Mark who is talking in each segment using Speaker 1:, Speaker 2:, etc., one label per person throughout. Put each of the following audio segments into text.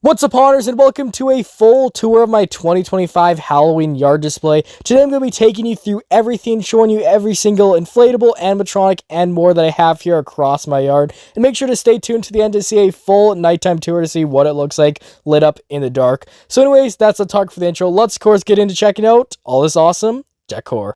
Speaker 1: What's up, Haunters, and welcome to a full tour of my 2025 Halloween yard display. Today I'm going to be taking you through everything, showing you every single inflatable, animatronic, and more that I have here across my yard. And make sure to stay tuned to the end to see a full nighttime tour to see what it looks like lit up in the dark. So anyways, that's the talk for the intro. Let's, of course, get into checking out all this awesome decor.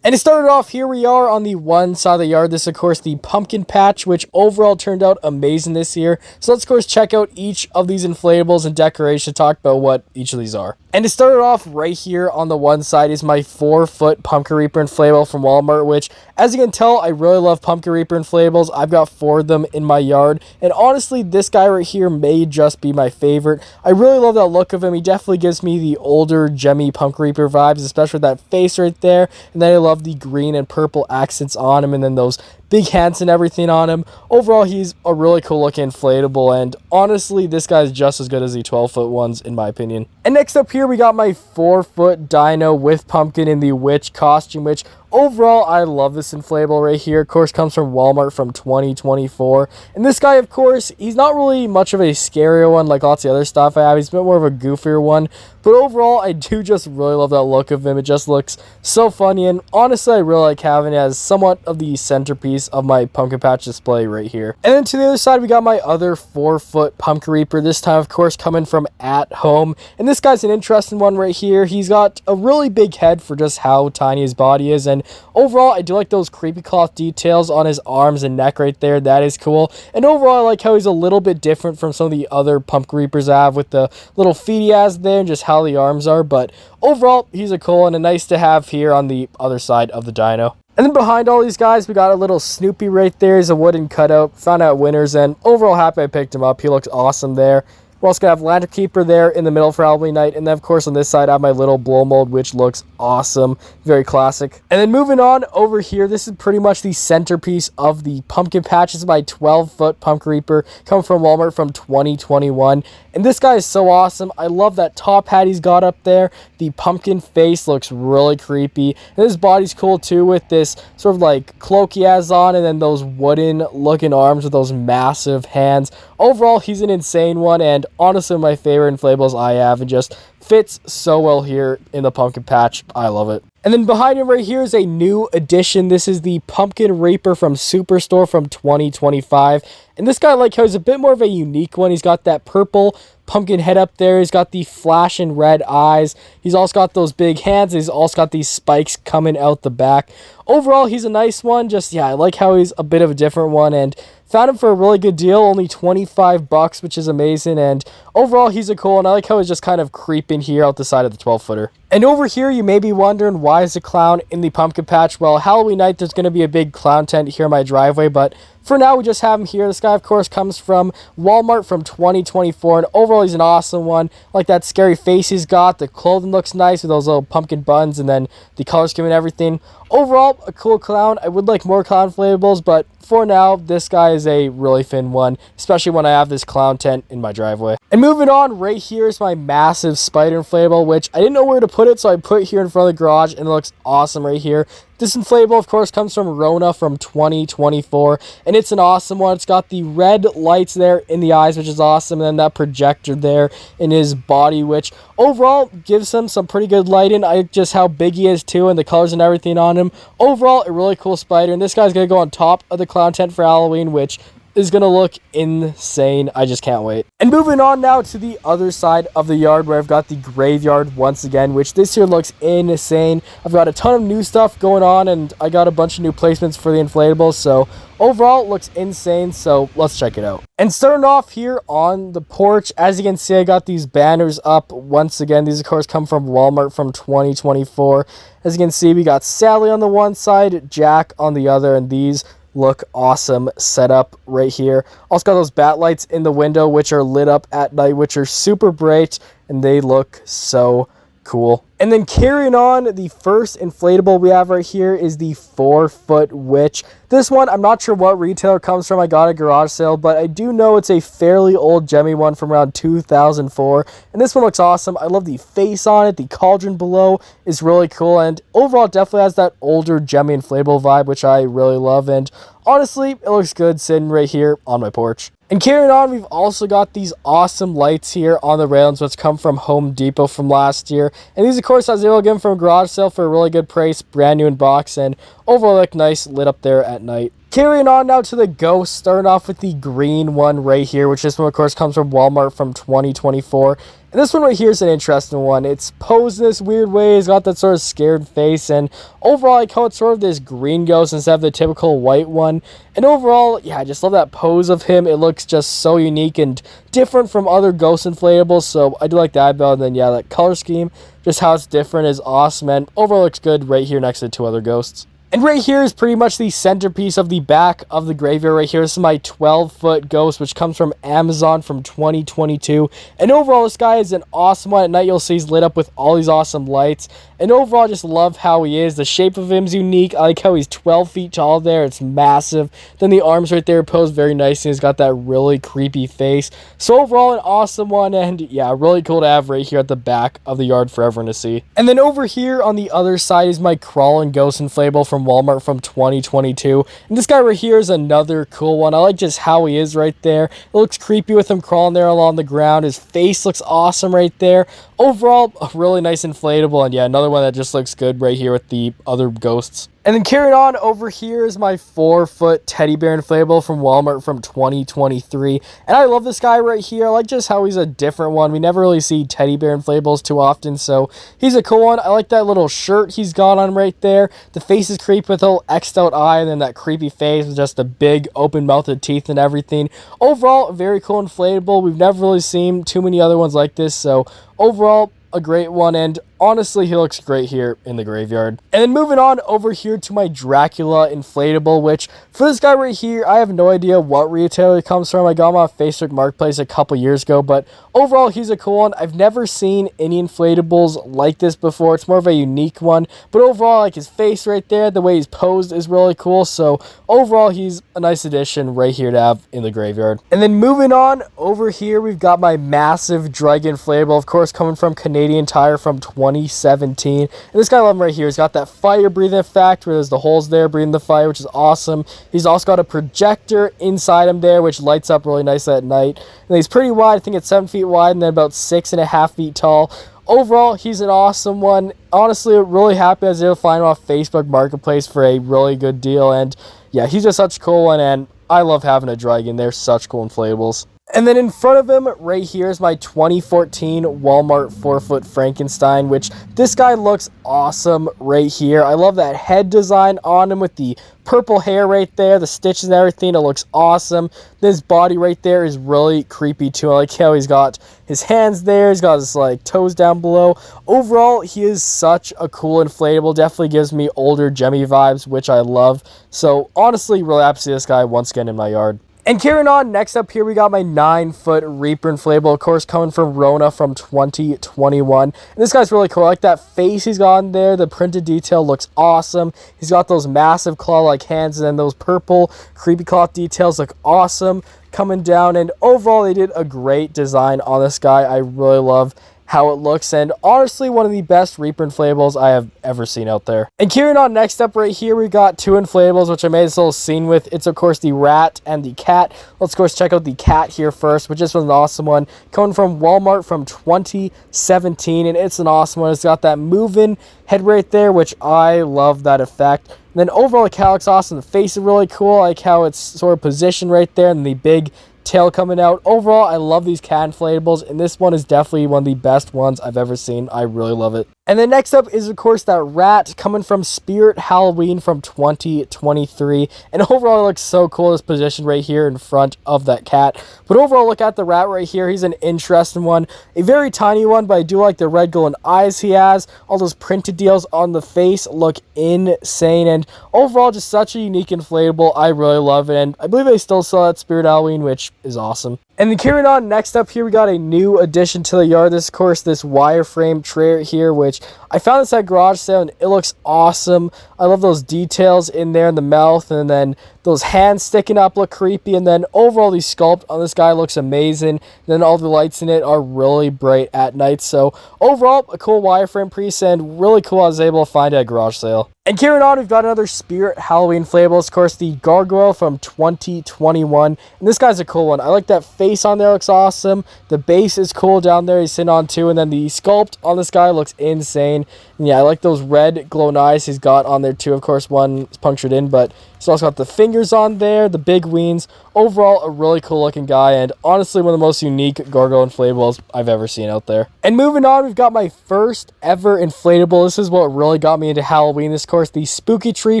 Speaker 1: And it started off, here we are on the one side of the yard. This is, of course, the pumpkin patch, which overall turned out amazing this year. So let's, of course, check out each of these inflatables and decoration, talk about what each of these are. And it started off right here on the one side is my 4-foot Pumpkin Reaper inflatable from Walmart, which, as you can tell, I really love Pumpkin Reaper inflatables. I've got 4 of them in my yard. And honestly, this guy right here may just be my favorite. I really love that look of him. He definitely gives me the older, gemmy Pumpkin Reaper vibes, especially with that face right there. And then I love the green and purple accents on him, and then those big hands and everything on him. Overall, he's a really cool looking inflatable, and honestly, this guy's just as good as the 12-foot ones in my opinion. And next up here, we got my 4-foot Dino with Pumpkin in the witch costume, which overall, I love this inflatable right here. Of course, comes from Walmart from 2024. And this guy, of course, he's not really much of a scarier one like lots of the other stuff I have. He's a bit more of a goofier one. But overall, I do just really love that look of him. It just looks so funny. And honestly, I really like having it as somewhat of the centerpiece of my pumpkin patch display right here. And then to the other side, we got my other 4-foot Pumpkin Reaper. This time, of course, coming from At Home. And this guy's an interesting one right here. He's got a really big head for just how tiny his body is. And overall, I do like those creepy cloth details on his arms and neck right there. That is cool. And overall, I like how he's a little bit different from some of the other Pumpkin Reapers I have with the little feet he has there and just how the arms are. But overall, he's a cool one and nice to have here on the other side of the Dino. And then behind all these guys, we got a little Snoopy right there. He's a wooden cutout. Found out winners, and overall happy I picked him up. He looks awesome there. We're also going to have Lantern Keeper there in the middle for Halloween night. And then, of course, on this side, I have my little blow mold, which looks awesome. Very classic. And then moving on over here, this is pretty much the centerpiece of the pumpkin patch. This is my 12-foot Pumpkin Reaper coming from Walmart from 2021. And this guy is so awesome. I love that top hat he's got up there. The pumpkin face looks really creepy. And his body's cool, too, with this sort of like cloak he has on. And then those wooden-looking arms with those massive hands. Overall, he's an insane one. And honestly, my favorite inflatables I have, and just fits so well here in the pumpkin patch. I love it. And then behind him right here is a new addition. This is the Pumpkin Reaper from Superstore from 2025. And this guy, I like how he's a bit more of a unique one. He's got that purple pumpkin head up there. He's got the flashing red eyes. He's also got those big hands. He's also got these spikes coming out the back. Overall, he's a nice one. Just, yeah, I like how he's a bit of a different one. And found him for a really good deal, only $25, which is amazing. And overall, he's a cool one. I like how he's just kind of creeping here out the side of the 12-footer. And over here, you may be wondering, why is the clown in the pumpkin patch? Well, Halloween night, there's going to be a big clown tent here in my driveway, but for now, we just have him here. This guy, of course, comes from Walmart from 2024, and overall, he's an awesome one. I like that scary face he's got. The clothing looks nice with those little pumpkin buns, and then the color scheme and everything. Overall, a cool clown. I would like more clown inflatables, but for now, this guy is a really thin one, especially when I have this clown tent in my driveway. And moving on, right here is my massive spider inflatable, which I didn't know where to put it, so I put it here in front of the garage, and it looks awesome right here. This inflatable, of course, comes from Rona from 2024, and it's an awesome one. It's got the red lights there in the eyes, which is awesome, and then that projector there in his body, which overall gives him some pretty good lighting. I just how big he is, too, and the colors and everything on him. Overall, a really cool spider, and this guy's going to go on top of the clown tent for Halloween, which is going to look insane. I just can't wait. And moving on now to the other side of the yard, where I've got the graveyard once again, which this year looks insane. I've got a ton of new stuff going on, and I got a bunch of new placements for the inflatables, so overall it looks insane, so let's check it out. And starting off here on the porch, as you can see, I got these banners up once again. These, of course, come from Walmart from 2024. As you can see, we got Sally on the one side, Jack on the other, and these look awesome set up right here. Also got those bat lights in the window, which are lit up at night, which are super bright, and they look so cool. And then carrying on, the first inflatable we have right here is the 4-foot witch. This one, I'm not sure what retailer comes from. I got a garage sale, but I do know it's a fairly old gemmy one from around 2004. And this one looks awesome. I love the face on it. The cauldron below is really cool. And overall, it definitely has that older gemmy inflatable vibe, which I really love. And honestly, it looks good sitting right here on my porch. And carrying on, we've also got these awesome lights here on the railings, which come from Home Depot from last year. And these, of course, I was able to get them from a garage sale for a really good price, brand new in box, and overall look nice lit up there at night. Carrying on now to the ghost, starting off with the green one right here, which this one, of course, comes from Walmart from 2024. And this one right here is an interesting one. It's posed in this weird way. It's got that sort of scared face. And overall, I like how it's sort of this green ghost instead of the typical white one. And overall, yeah, I just love that pose of him. It looks just so unique and different from other ghost inflatables. So I do like that about it. And then, yeah, that color scheme, just how it's different is awesome. And overall looks good right here next to the two other ghosts. And right here is pretty much the centerpiece of the back of the graveyard right here. This is my 12-foot ghost, which comes from Amazon from 2022. And overall, this guy is an awesome one. At night, you'll see he's lit up with all these awesome lights. And overall, I just love how he is. The shape of him is unique. I like how he's 12 feet tall there. It's massive. Then the arms right there posed very nicely. He's got that really creepy face. So overall, an awesome one. And yeah, really cool to have right here at the back of the yard for everyone to see. And then over here on the other side is my crawling ghost inflatable from Walmart from 2022. And this guy right here is another cool one. I like just how he is right there. It looks creepy with him crawling there along the ground. His face looks awesome right there. Overall, a really nice inflatable. And yeah, another one that just looks good right here with the other ghosts. And then carrying on, over here is my 4-foot teddy bear inflatable from Walmart from 2023. And I love this guy right here. I like just how he's a different one. We never really see teddy bear inflatables too often, so he's a cool one. I like that little shirt he's got on right there. The face is creepy with a little X'd out eye, and then that creepy face with just the big open-mouthed teeth and everything. Overall, a very cool inflatable. We've never really seen too many other ones like this, so overall, a great one, and honestly, he looks great here in the graveyard. And then moving on over here to my Dracula inflatable, which for this guy right here, I have no idea what retailer it comes from. I got him off Facebook Marketplace a couple years ago, but overall, he's a cool one. I've never seen any inflatables like this before. It's more of a unique one, but overall, like his face right there, the way he's posed is really cool. So overall, he's a nice addition right here to have in the graveyard. And then moving on over here, we've got my massive dragon inflatable, of course, coming from Canadian Tire from 2017. And this guy I love him right here. He's got that fire breathing effect where there's the holes there breathing the fire, which is awesome. He's also got a projector inside him there, which lights up really nice at night. And he's pretty wide. I think it's 7 feet wide and then about 6.5 feet tall. Overall, he's an awesome one. Honestly, really happy I was able to find him off Facebook Marketplace for a really good deal. And yeah, he's just such a cool one, and I love having a dragon. They're such cool inflatables. And then in front of him right here is my 2014 Walmart 4-foot Frankenstein, which this guy looks awesome right here. I love that head design on him with the purple hair right there, the stitches and everything. It looks awesome. This body right there is really creepy too. I like how he's got his hands there. He's got his like toes down below. Overall, he is such a cool inflatable. Definitely gives me older Gemmy vibes, which I love. So honestly, really happy to see this guy once again in my yard. And carrying on, next up here, we got my 9-foot Reaper inflatable, of course, coming from Rona from 2021. And this guy's really cool. I like that face he's got in there. The printed detail looks awesome. He's got those massive claw-like hands, and then those purple creepy cloth details look awesome coming down. And overall, they did a great design on this guy. I really love how it looks, and honestly one of the best Reaper inflatables I have ever seen out there. And carrying on, next up right here, we got two inflatables which I made this little scene with. It's of course the rat and the cat. Let's of course check out the cat here first, which this was an awesome one coming from Walmart from 2017, and it's an awesome one. It's got that moving head right there, which I love that effect. And then overall the cat looks awesome. The face is really cool. I like how it's sort of positioned right there, and the big tail coming out. Overall, I love these cat inflatables, and this one is definitely one of the best ones I've ever seen. I really love it. And then next up is, of course, that rat coming from Spirit Halloween from 2023. And overall, it looks so cool, this position right here in front of that cat. But overall, look at the rat right here. He's an interesting one. A very tiny one, but I do like the red glowing eyes he has. All those printed deals on the face look insane. And overall, just such a unique inflatable. I really love it. And I believe they still sell at Spirit Halloween, which is awesome. And then carrying on, next up here, we got a new addition to the yard. This, of course, this wireframe tray here, which I found this at garage sale, and it looks awesome. I love those details in there in the mouth, and then those hands sticking up look creepy, and then overall the sculpt on this guy looks amazing. And then all the lights in it are really bright at night. So overall, a cool wireframe piece, and really cool I was able to find it at garage sale. And carrying on, we've got another Spirit Halloween inflatable. Of course, the Gargoyle from 2021. And this guy's a cool one. I like that face on there, looks awesome. The base is cool down there he's sitting on too. And then the sculpt on this guy looks insane. And yeah, I like those red glowing eyes he's got on there too. Of course, one is punctured in, but he's also got the fingers on there, the big wings. Overall, a really cool looking guy, and honestly one of the most unique Gargoyle inflatables I've ever seen out there. And moving on, we've got my first ever inflatable. This is what really got me into Halloween. This, of course, the Spooky Tree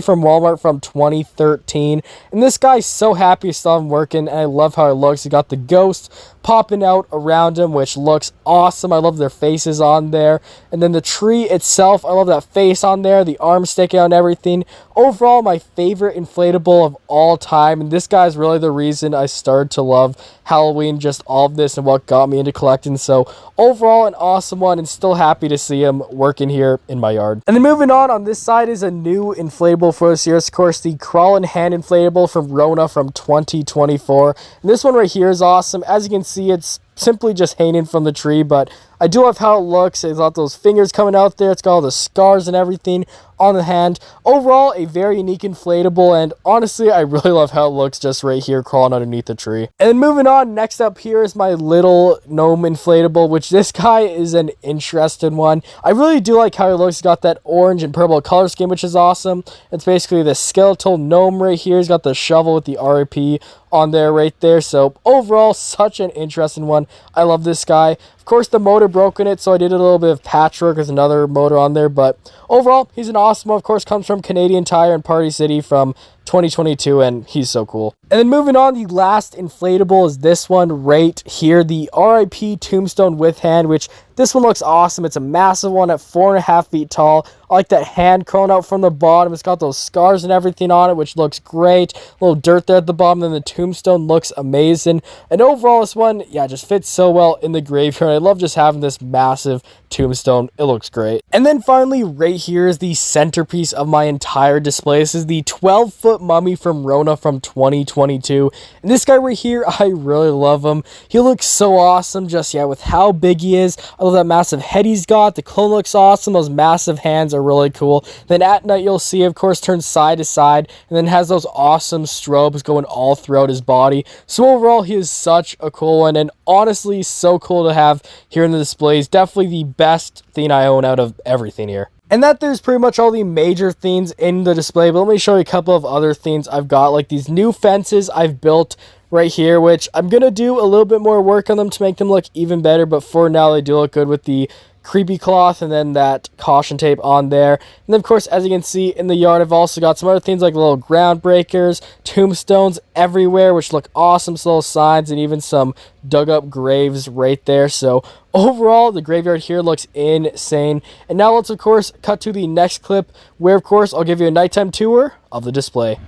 Speaker 1: from Walmart from 2013. And this guy's so happy to still have him working, and I love how it looks. He got the ghost popping out around him, which looks awesome. I love their faces on there. And then the tree itself, I love that face on there, the arms sticking out and everything. Overall, my favorite inflatable of all time, and this guy's really the reason I started to love Halloween, just all of this and what got me into collecting. So overall, an awesome one, and still happy to see him working here in my yard. And then moving on this side is a new inflatable for this year. It's, of course, the Crawling Hand inflatable from Rona from 2024. And this one right here is awesome. As you can see, it's simply just hanging from the tree, but I do love how it looks. It's got those fingers coming out there. It's got all the scars and everything on the hand. Overall, a very unique inflatable, and honestly, I really love how it looks just right here crawling underneath the tree. And then moving on, next up here is my little gnome inflatable, which this guy is an interesting one. I really do like how he looks. He's got that orange and purple color scheme, which is awesome. It's basically the skeletal gnome right here. He's got the shovel with the RIP on there right there. So overall, such an interesting one. I love this guy. Of course, the motor broke in it, so I did a little bit of patchwork with another motor on there, but overall, he's an awesome one. Of course, comes from Canadian Tire and Party City from 2022, and he's so cool. And then moving on, the last inflatable is this one right here, the RIP Tombstone with hand, which this one looks awesome. It's a massive one at 4.5 feet tall. I like that hand curling out from the bottom. It's got those scars and everything on it, which looks great. A little dirt there at the bottom, then the tombstone looks amazing. And overall, this one, yeah, just fits so well in the graveyard. I love just having this massive tombstone. It looks great. And then finally, right here is the centerpiece of my entire display. This is the 12-foot mummy from Rona from 2022. And this guy right here, I really love him. He looks so awesome, just, yeah, with how big he is. I love that massive head he's got. The clone looks awesome. Those massive hands are really cool. Then at night, you'll see, of course, turns side to side, and then has those awesome strobes going all throughout his body. So overall, he is such a cool one, and honestly, so cool to have here in the displays. Definitely the best thing I own out of everything here. And that there's pretty much all the major themes in the display, but let me show you a couple of other themes I've got, like these new fences I've built right here, which I'm going to do a little bit more work on them to make them look even better, but for now they do look good with the creepy cloth and then that caution tape on there. And then, of course, as you can see in the yard, I've also got some other things like little ground breakers, tombstones everywhere, which look awesome, some little signs, and even some dug up graves right there. So overall, the graveyard here looks insane. And now let's, of course, cut to the next clip where, of course, I'll give you a nighttime tour of the display.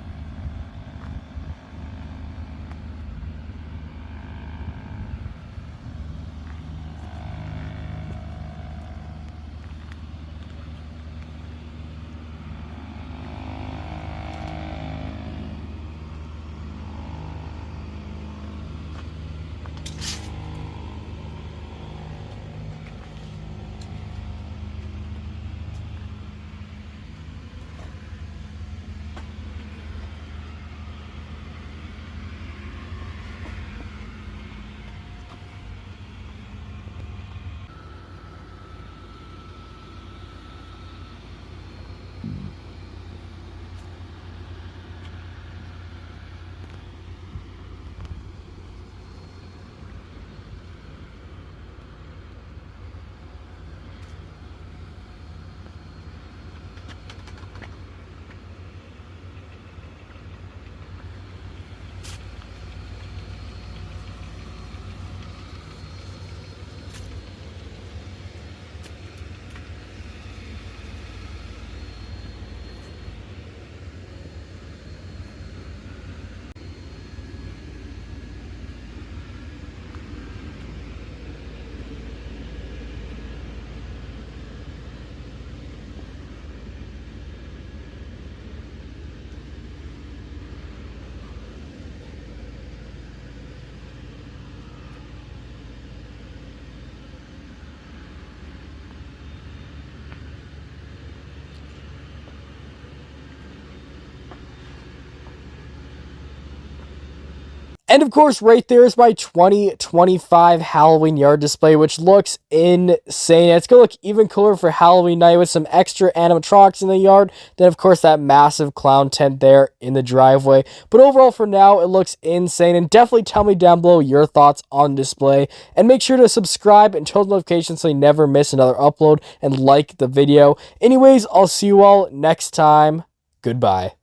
Speaker 1: And of course, right there is my 2025 Halloween yard display, which looks insane. It's going to look even cooler for Halloween night with some extra animatronics in the yard. Then, of course, that massive clown tent there in the driveway. But overall, for now, it looks insane. And definitely tell me down below your thoughts on display. And make sure to subscribe and turn on notifications so you never miss another upload. And like the video. Anyways, I'll see you all next time. Goodbye.